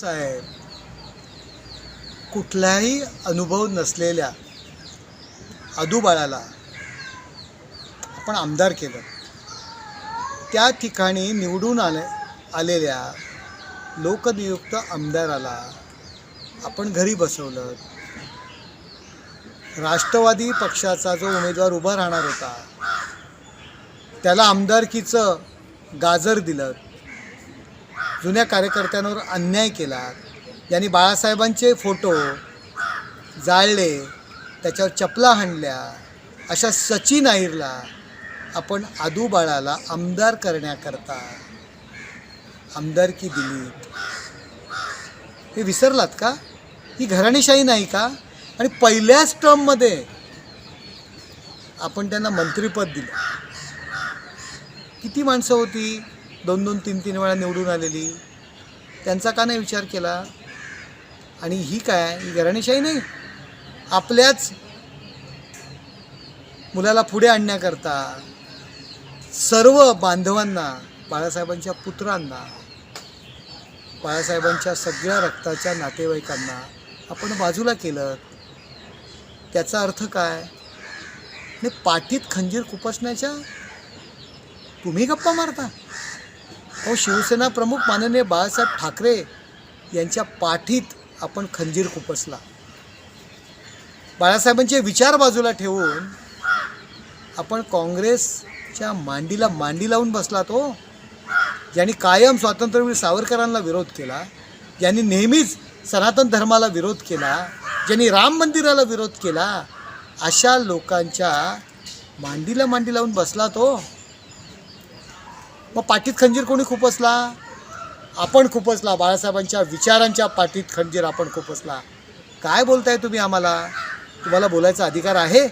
साहेब कुठलाही अनुभव नसलेल्या अदूबाळाला आपण आमदार केलं. त्या ठिकाणी निवडून आलेल्या लोकनियुक्त आमदाराला आपण घरी बसवलं. राष्ट्रवादी पक्षाचा जो उमेदवार उभा राहणार होता त्याला आमदारकीचं गाजर दिलं. जुन्या कार्यकर्त्यांवर अन्याय केला. यांनी बाळासाहेबांचे फोटो जाळले, त्याच्यावर चपला हाणल्या. अशा सचिन अहिरला आपण आदूबाळाला आमदार करण्याकरता आमदारकी दिली. हे विसरलात का? ही घराणेशाही नाही का? आणि पहिल्याच टर्ममध्ये आपण त्यांना मंत्रिपद दिलं. किती माणसं होती 2-2, 3-3 वेळा निवडून आलेली? त्यांचा का नाही विचार केला? आणि ही काय, ही घराणेशाही नाही? आपल्याच मुलाला पुढे आणण्याकरता सर्व बांधवांना, बाळासाहेबांच्या पुत्रांना, बाळासाहेबांच्या सगळ्या रक्ताच्या नातेवाईकांना आपण बाजूला केलं. त्याचा अर्थ काय? आणि पाठीत खंजीर खुपसण्याच्या तुम्ही गप्पा मारता. अहो, शिवसेना प्रमुख माननीय बाळासाहेब ठाकरे यांच्या पाठीत आपण खंजीर खुपसला. बाळासाहेबांचे विचार बाजूला ठेवून आपण काँग्रेसच्या मांडीला मांडी लावून बसला. तो ज्यांनी कायम स्वातंत्र्यवीर सावरकरांना विरोध केला, ज्यांनी नेहमीच सनातन धर्माला विरोध केला, ज्यांनी राम मंदिराला विरोध केला, अशा लोकांच्या मांडीला मांडी लावून बसला तो. मग पाठीत खंजीर कोणी खुपसला? आपण खुपसला. बाळासाहेबांच्या विचारांच्या पाठीत खंजीर आपण खुपसला. काय बोलताय तुम्ही आम्हाला? तुम्हाला बोलायचा अधिकार आहे?